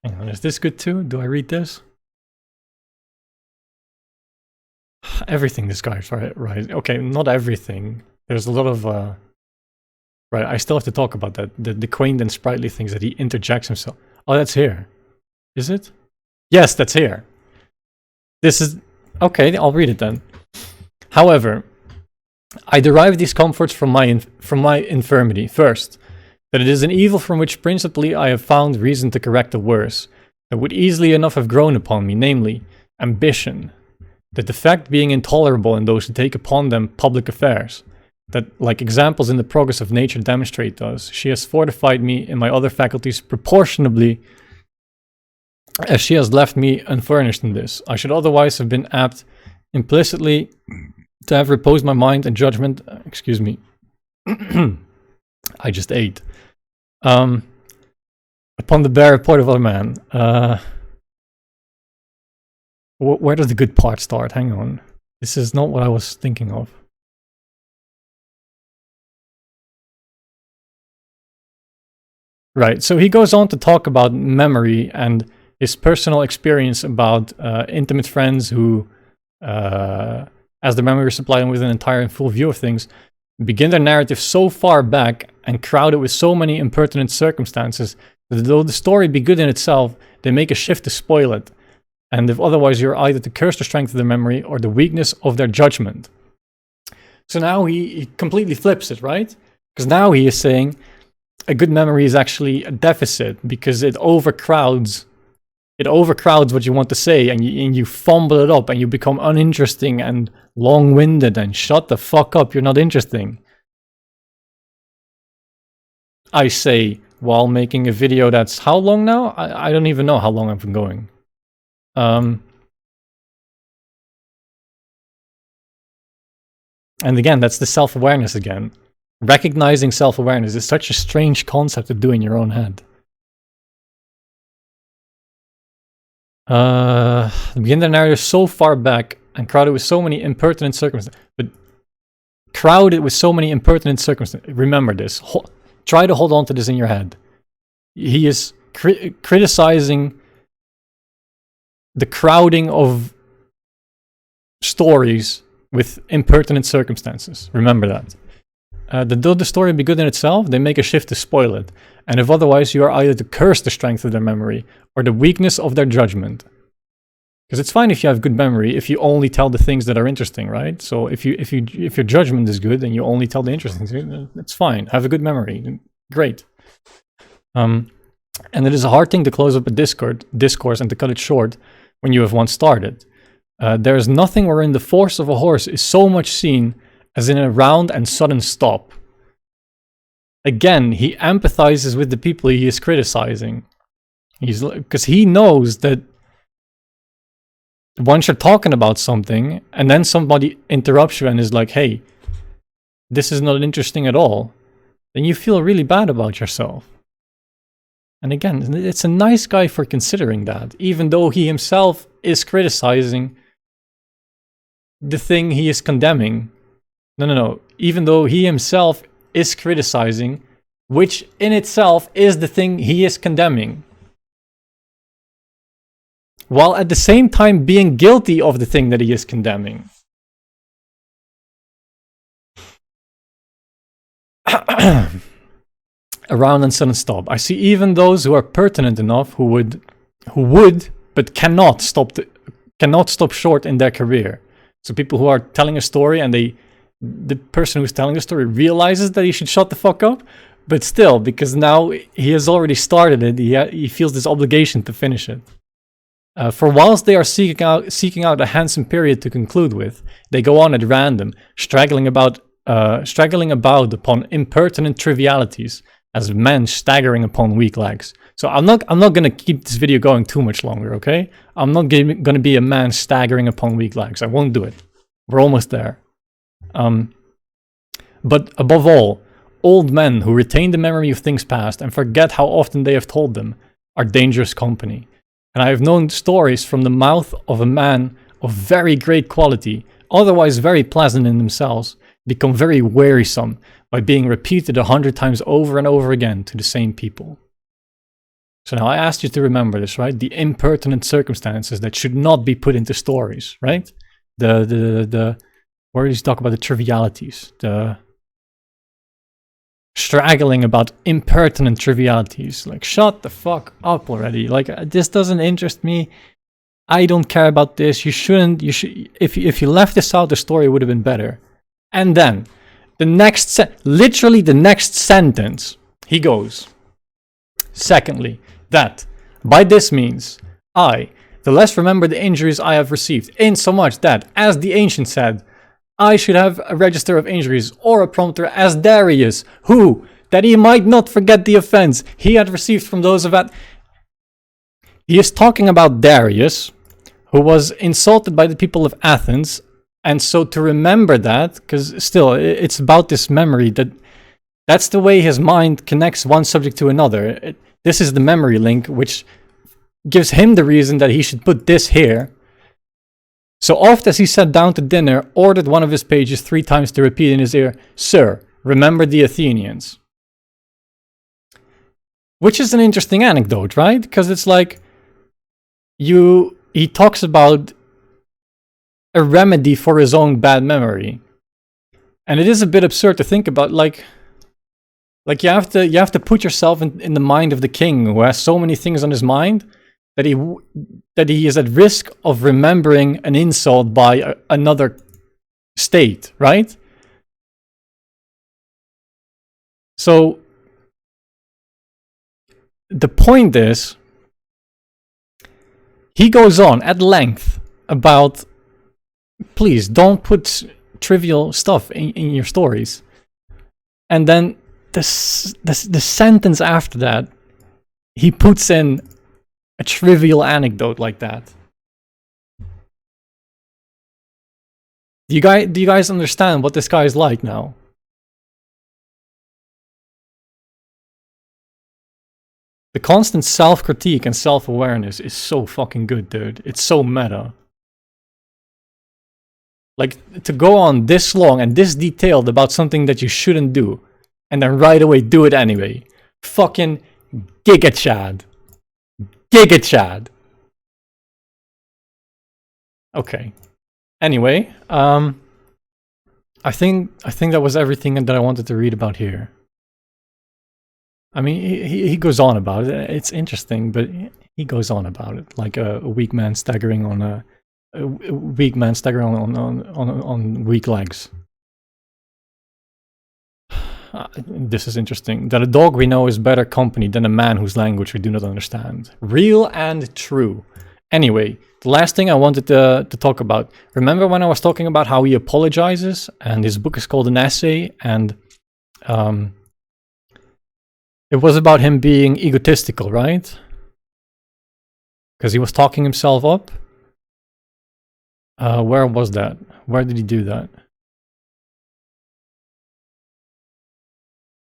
Hang on, is this good too? Do I read this? Everything this guy's right. Okay, not everything. There's a lot of right, I still have to talk about that. The quaint and sprightly things that he interjects himself. Oh, that's here. Is it? Yes, that's here. This is okay, I'll read it then. However, I derive these comforts from my infirmity. First, that it is an evil from which principally I have found reason to correct the worse, that would easily enough have grown upon me, namely, ambition. The defect being intolerable in those who take upon them public affairs, that, like examples in the progress of nature demonstrate thus, she has fortified me in my other faculties proportionably as she has left me unfurnished in this. I should otherwise have been apt implicitly to have reposed my mind and judgment, excuse me, I just ate, upon the bare report of other man. Where does the good part start? Hang on. This is not what I was thinking of. Right, so he goes on to talk about memory and his personal experience about intimate friends who, as the memory is supplied with an entire and full view of things, begin their narrative so far back and crowd it with so many impertinent circumstances that though the story be good in itself, they make a shift to spoil it. And if otherwise, you're either to curse the strength of their memory or the weakness of their judgment. So now he completely flips it, right? Because now he is saying a good memory is actually a deficit because it overcrowds what you want to say, and you fumble it up and you become uninteresting and long-winded and shut the fuck up, you're not interesting. I say while making a video that's how long now? I don't even know how long I've been going. And again, that's the self-awareness again. Recognizing self-awareness is such a strange concept to do in your own head. Begin the narrative so far back and crowded with so many impertinent circumstances. But crowded with so many impertinent circumstances. Remember this. Try to hold on to this in your head. He is criticizing the crowding of stories with impertinent circumstances. Remember that. Though the story be good in itself, they make a shift to spoil it. And if otherwise, you are either to curse the strength of their memory or the weakness of their judgment. Because it's fine if you have good memory if you only tell the things that are interesting, right? So if your judgment is good and you only tell the interesting things, that's fine. Have a good memory, great. And it is a hard thing to close up a discourse and to cut it short when you have once started. There is nothing wherein the force of a horse is so much seen as in a round and sudden stop. Again, he empathizes with the people he is criticizing. Because he knows that once you're talking about something and then somebody interrupts you and is like, hey, this is not interesting at all, then you feel really bad about yourself. And again, it's a nice guy for considering that, even though he himself is criticizing the thing he is condemning. No. Even though he himself is criticizing, which in itself is the thing he is condemning. While at the same time being guilty of the thing that he is condemning. around and sudden stop. I see even those who are pertinent enough who would, but cannot stop short in their career. So people who are telling a story and the person who's telling the story realizes that he should shut the fuck up, but still, because now he has already started it, he feels this obligation to finish it. For whilst they are seeking out a handsome period to conclude with, they go on at random, straggling about upon impertinent trivialities, as men staggering upon weak legs. So I'm not gonna keep this video going too much longer, okay? I'm not gonna be a man staggering upon weak legs. I won't do it. We're almost there. But above all, old men who retain the memory of things past and forget how often they have told them are dangerous company. And I have known stories from the mouth of a man of very great quality, otherwise very pleasant in themselves, become very wearisome by being repeated 100 times over and over again to the same people. So now I asked you to remember this, right? The impertinent circumstances that should not be put into stories, right? Where he's talking about the trivialities, the straggling about impertinent trivialities. Like, shut the fuck up already. Like, this doesn't interest me. I don't care about this. You should. If you left this out, the story would have been better. And then, literally the next sentence, he goes, secondly, that by this means, I, the less remember the injuries I have received, insomuch that, as the ancient said, I should have a register of injuries or a prompter as Darius, who, that he might not forget the offense he had received from those of He is talking about Darius, who was insulted by the people of Athens, and so to remember that, because still, it's about this memory, that's the way his mind connects one subject to another. This is the memory link, which gives him the reason that he should put this here. So oft as he sat down to dinner, ordered one of his pages 3 times to repeat in his ear, "Sir, remember the Athenians." Which is an interesting anecdote, right? Because it's like, he talks about a remedy for his own bad memory. And it is a bit absurd to think about, like you have to put yourself in the mind of the king who has so many things on his mind that he is at risk of remembering an insult by another state, right? So the point is, he goes on at length about, please don't put trivial stuff in your stories. And then the sentence after that, he puts in a trivial anecdote like that. Do you guys understand what this guy is like now? The constant self-critique and self-awareness is so fucking good, dude. It's so meta. Like, to go on this long and this detailed about something that you shouldn't do, and then right away do it anyway. Fucking Giga Chad. Giga Chad. Okay. Anyway, I think that was everything that I wanted to read about here. I mean, he goes on about it. It's interesting, but he goes on about it like a weak man staggering on on weak legs. This is interesting. That a dog we know is better company than a man whose language we do not understand. Real and true. Anyway, the last thing I wanted to talk about. Remember when I was talking about how he apologizes, and his book is called An Essay, and it was about him being egotistical, right? Because he was talking himself up. Where was that? Where did he do that?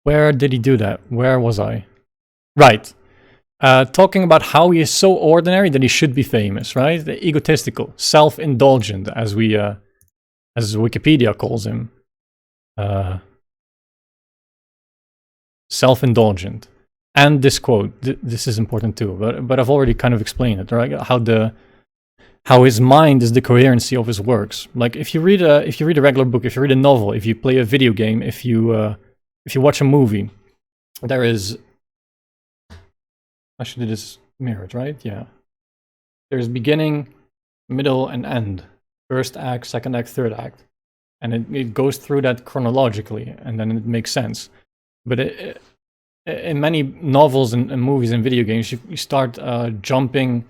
Where did he do that? Where was I? Right. Talking about how he is so ordinary that he should be famous, right? The egotistical, self-indulgent, as Wikipedia calls him. Self-indulgent. And this quote, this is important too, but I've already kind of explained it, right? How his mind is the coherency of his works. Like if you read a regular book, if you read a novel, if you play a video game, if you if you watch a movie, there is, actually this is mirrored, right? Yeah. There's beginning, middle, and end. First act, second act, third act. And it goes through that chronologically, and then it makes sense. But in many novels and movies and video games, you start jumping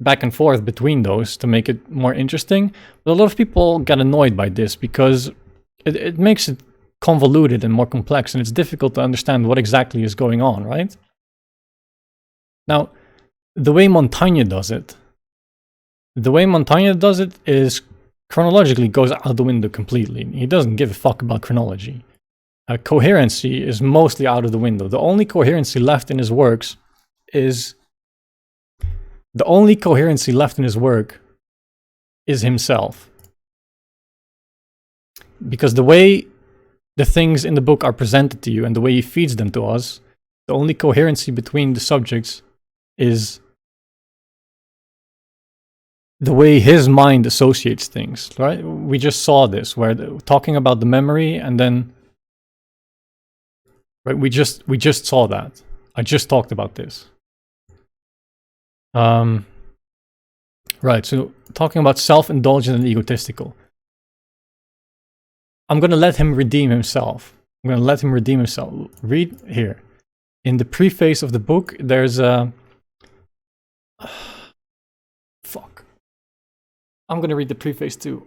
back and forth between those to make it more interesting. But a lot of people get annoyed by this because it makes it convoluted and more complex, and it's difficult to understand what exactly is going on, right? Now, the way Montaigne does it is chronologically goes out the window completely. He doesn't give a fuck about chronology. Coherency is mostly out of the window. The only coherency left in his works is himself. Because the way the things in the book are presented to you and the way he feeds them to us, the only coherency between the subjects is the way his mind associates things, right? We just saw this, where talking about the memory, and then, right? We just saw that. I just talked about this. Right. So talking about self-indulgent and egotistical. I'm gonna let him redeem himself. Read here. In the preface of the book, there's a. Fuck. I'm gonna read the preface too.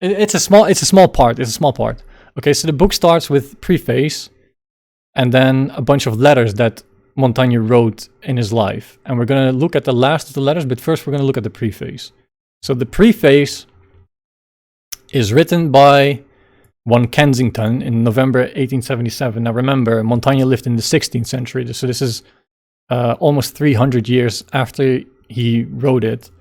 It's a small part. Okay, so the book starts with preface, and then a bunch of letters that Montaigne wrote in his life. And we're gonna look at the last of the letters, but first we're gonna look at the preface. So the preface is written by one Kensington in November 1877. Now remember, Montaigne lived in the 16th century, so this is almost 300 years after he wrote it.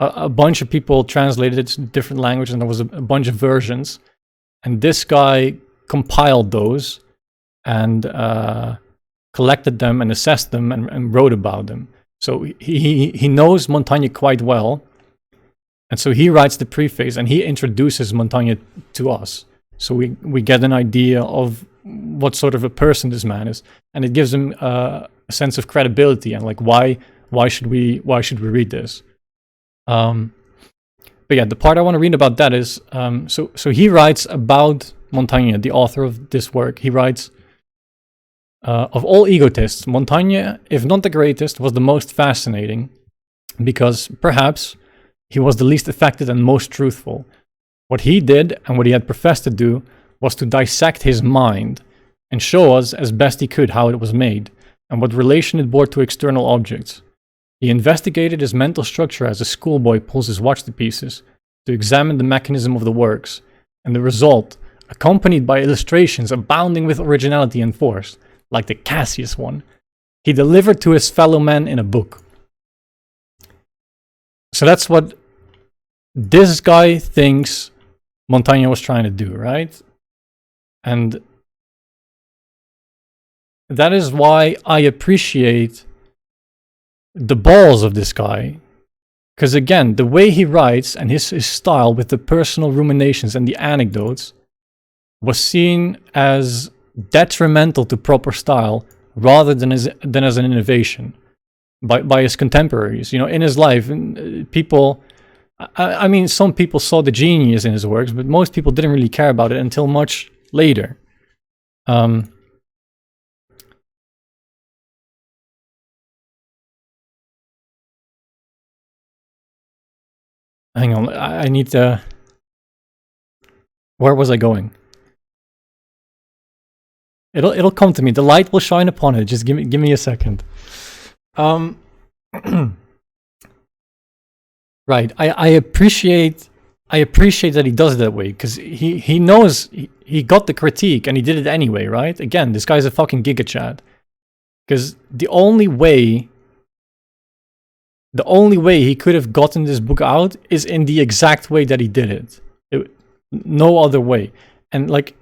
A bunch of people translated it to different languages, and there was a bunch of versions. And this guy compiled those and collected them and assessed them and wrote about them. So he knows Montaigne quite well. And so he writes the preface and he introduces Montaigne to us. So we get an idea of what sort of a person this man is. And it gives him a sense of credibility and like why should we read this? But yeah, the part I want to read about that is, so he writes about Montaigne, the author of this work. He writes, of all egotists, Montaigne, if not the greatest, was the most fascinating because perhaps he was the least affected and most truthful. What he did and what he had professed to do was to dissect his mind and show us as best he could how it was made and what relation it bore to external objects. He investigated his mental structure as a schoolboy pulls his watch to pieces to examine the mechanism of the works, and the result, accompanied by illustrations abounding with originality and force, like the Cassius one, he delivered to his fellow men in a book. So that's what this guy thinks Montaigne was trying to do, right? And that is why I appreciate the balls of this guy. Because again, the way he writes and his style with the personal ruminations and the anecdotes was seen as detrimental to proper style rather than as an innovation by his contemporaries. You know, in his life, people, I mean, some people saw the genius in his works, but most people didn't really care about it until much later. Hang on, I need to... Where was I going? It'll come to me. The light will shine upon it. Just give me a second. Right. I appreciate that he does it that way because he knows he got the critique and he did it anyway, right? Again, this guy's a fucking giga chad. Because the only way he could have gotten this book out is in the exact way that he did it. No other way. And like,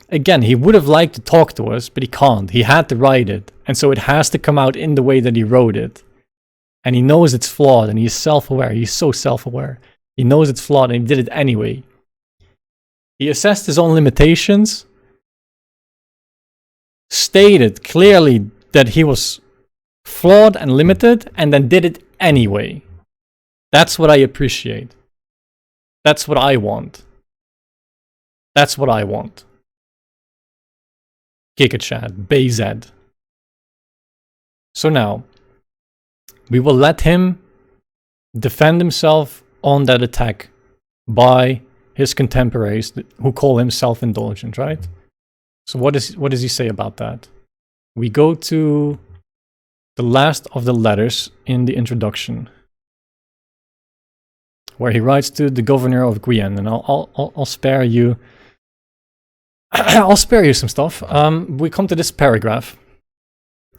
again, he would have liked to talk to us, but he can't. He had to write it. And so it has to come out in the way that he wrote it. And he knows it's flawed, and he's self-aware. He's so self-aware. He knows it's flawed, and he did it anyway. He assessed his own limitations, stated clearly that he was flawed and limited, and then did it anyway. That's what I appreciate. That's what I want. That's what I want. GigaChat, BZ. So now, we will let him defend himself on that attack by his contemporaries who call him self-indulgent, right? So what does he say about that? We go to the last of the letters in the introduction, where he writes to the governor of Guyenne, and I'll spare you. I'll spare you some stuff. We come to this paragraph,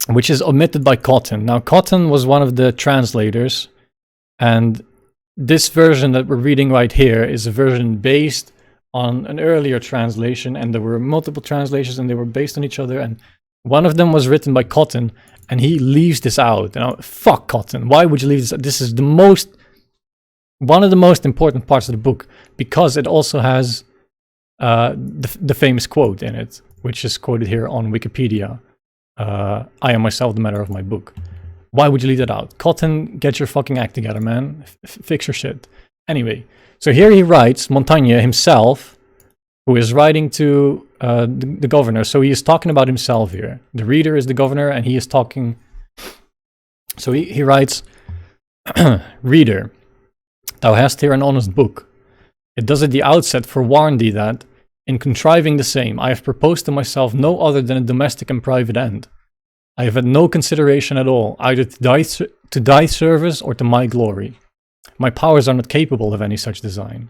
which is omitted by Cotton. Now, Cotton was one of the translators, and this version that we're reading right here is a version based on an earlier translation, and there were multiple translations, and they were based on each other, and one of them was written by Cotton, and he leaves this out. Now, fuck Cotton. Why would you leave this out? This is one of the most important parts of the book, because it also has the famous quote in it, which is quoted here on Wikipedia. I am myself the matter of my book. Why would you leave that out? Cotton, get your fucking act together, man. Fix your shit. Anyway, so here he writes, Montaigne himself, who is writing to the governor. So he is talking about himself here. The reader is the governor, and he is talking. So he writes, Reader, thou hast here an honest book. It does at the outset forewarn thee that, in contriving the same, I have proposed to myself no other than a domestic and private end. I have had no consideration at all, either to thy service or to my glory. My powers are not capable of any such design.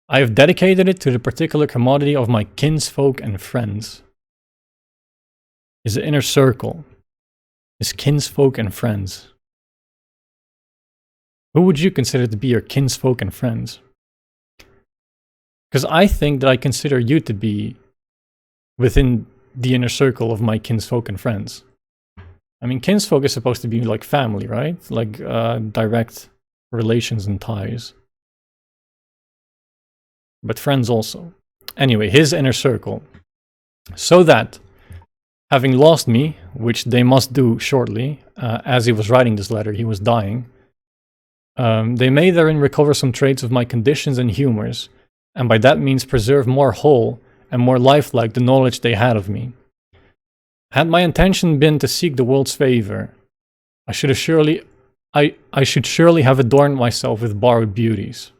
I have dedicated it to the particular commodity of my kinsfolk and friends. His inner circle, his kinsfolk and friends. Who would you consider to be your kinsfolk and friends? Because I think that I consider you to be within the inner circle of my kinsfolk and friends. I mean, kinsfolk is supposed to be like family, right? Like direct relations and ties. But friends also. Anyway, his inner circle. So that, having lost me, which they must do shortly, as he was writing this letter, he was dying, they may therein recover some traits of my conditions and humors, and by that means preserve more whole and more lifelike the knowledge they had of me. Had my intention been to seek the world's favor, I should surely have adorned myself with borrowed beauties.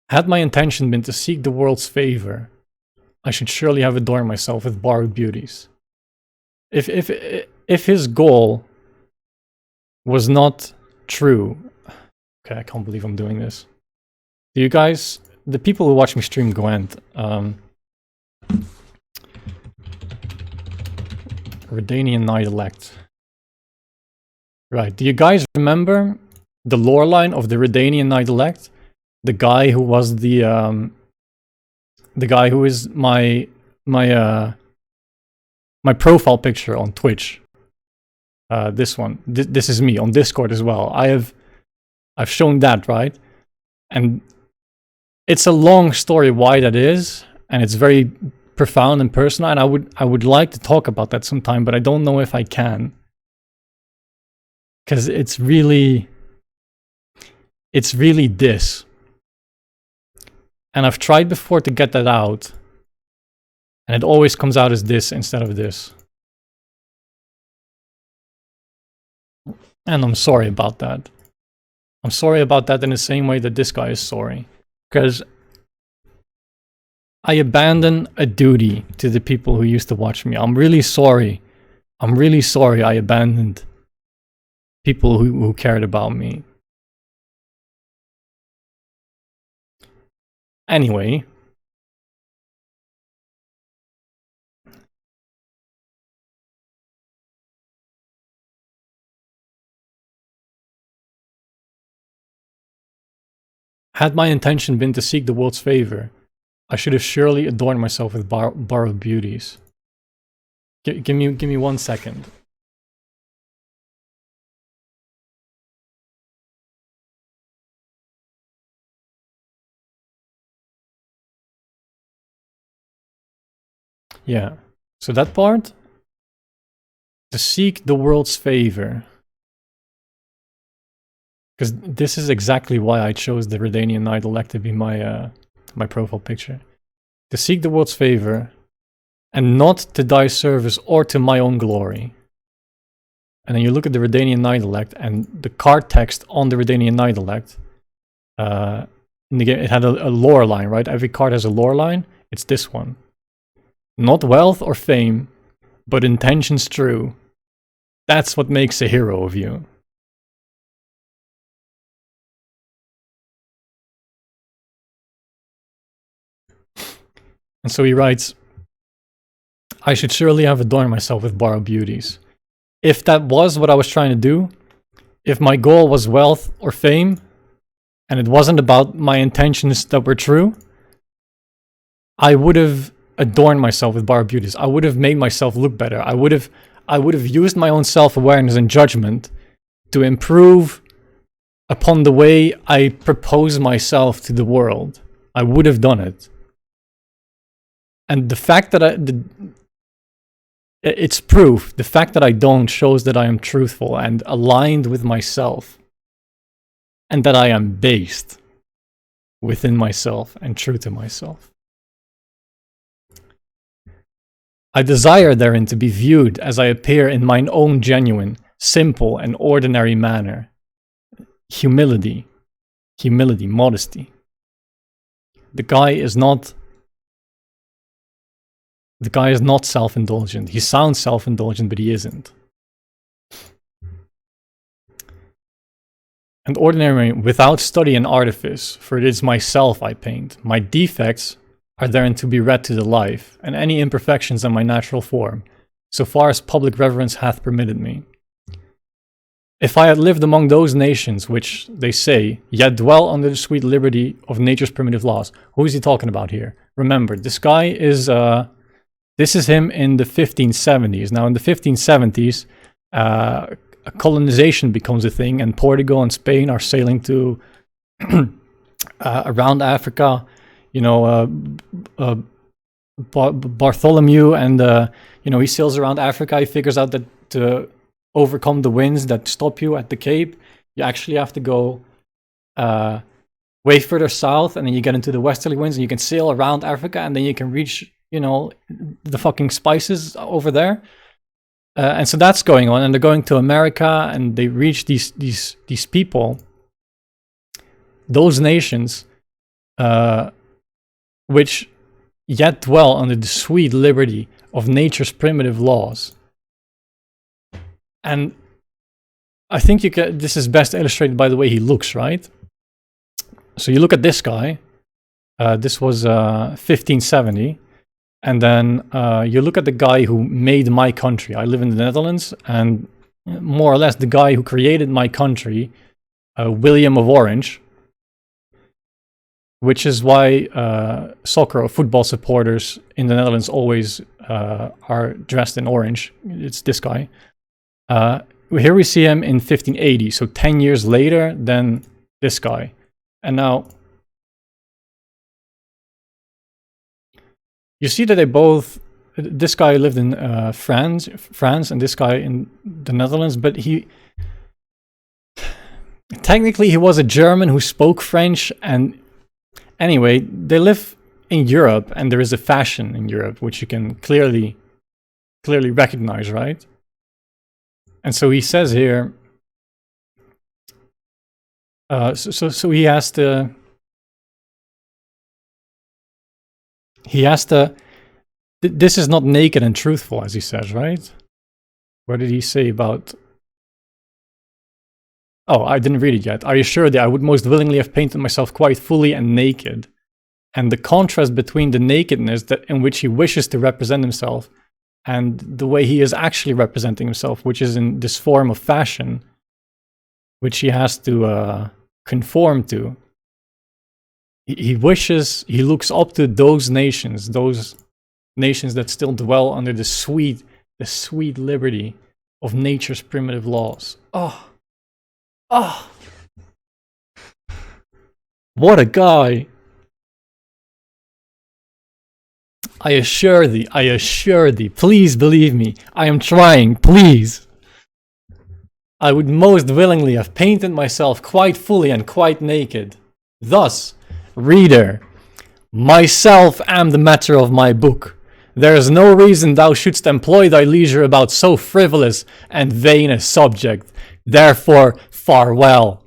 Had my intention been to seek the world's favor, I should surely have adorned myself with borrowed beauties. If his goal was not true, okay, I can't believe I'm doing this. Do you guys, the people who watch me stream Gwent, Redanian Knight Elect. Right, do you guys remember the lore line of the Redanian Knight Elect? The guy who was the guy who is my profile picture on Twitch. This one. This is me on Discord as well. I've shown that, right? And it's a long story why that is, and it's very profound and personal, and I would like to talk about that sometime, but I don't know if I can. Because it's really this. And I've tried before to get that out, and it always comes out as this instead of this. And I'm sorry about that. I'm sorry about that in the same way that this guy is sorry. Because I abandon a duty to the people who used to watch me. I'm really sorry. I'm really sorry I abandoned people who cared about me. Anyway. Had my intention been to seek the world's favor, I should have surely adorned myself with borrowed beauties. Give me 1 second. Yeah. So that part, to seek the world's favor. Because this is exactly why I chose the Redanian Idolect to be my my profile picture. To seek the world's favor, and not to thy service or to my own glory. And then you look at the Redanian Idolect, and the card text on the Redanian Idolect, in the game, it had a lore line, right? Every card has a lore line. It's this one. Not wealth or fame, but intentions true. That's what makes a hero of you. And so he writes, I should surely have adorned myself with borrowed beauties. If that was what I was trying to do, if my goal was wealth or fame, and it wasn't about my intentions that were true, I would have adorned myself with borrowed beauties. I would have made myself look better. I would have used my own self-awareness and judgment to improve upon the way I propose myself to the world. I would have done it. And the fact that it's proof. The fact that I don't shows that I am truthful and aligned with myself. And that I am based within myself and true to myself. I desire therein to be viewed as I appear in mine own genuine, simple, and ordinary manner. Humility, modesty. The guy is not self-indulgent. He sounds self-indulgent, but he isn't. And ordinary without study and artifice, for it is myself I paint. My defects are therein to be read to the life, and any imperfections in my natural form, so far as public reverence hath permitted me. If I had lived among those nations which, they say, yet dwell under the sweet liberty of nature's primitive laws. Who is he talking about here? Remember, this guy is, this is him in the 1570s. Now in the 1570s, colonization becomes a thing, and Portugal and Spain are sailing to around Africa. You know, Bartholomew, and you know, he sails around Africa. He figures out that to overcome the winds that stop you at the Cape, you actually have to go way further south, and then you get into the westerly winds, and you can sail around Africa, and then you can reach, you know, the fucking spices over there. And so that's going on, and they're going to America, and they reach these people, those nations, which yet dwell under the sweet liberty of nature's primitive laws. And I think this is best illustrated by the way he looks, right? So you look at this guy. This was 1570. And then you look at the guy who made my country. I live in the Netherlands, and more or less the guy who created my country, William of Orange, which is why soccer or football supporters in the Netherlands always are dressed in orange. It's this guy. Here we see him in 1580, so 10 years later than this guy. And now you see that they both, this guy lived in France, and this guy in the Netherlands, but technically he was a German who spoke French. And anyway, they live in Europe, and there is a fashion in Europe which you can clearly recognize, right? And so he says here, so he has to this is not naked and truthful, as he says, right? What did he say about, oh, I didn't read it yet. Are you sure that I would most willingly have painted myself quite fully and naked? And the contrast between the nakedness in which he wishes to represent himself and the way he is actually representing himself, which is in this form of fashion, which he has to conform to. He looks up to those nations that still dwell under the sweet liberty of nature's primitive laws. Oh, what a guy! I assure thee, please believe me, I am trying, please. I would most willingly have painted myself quite fully and quite naked. Thus, reader, myself am the matter of my book. There is no reason thou shouldst employ thy leisure about so frivolous and vain a subject. Therefore, farewell.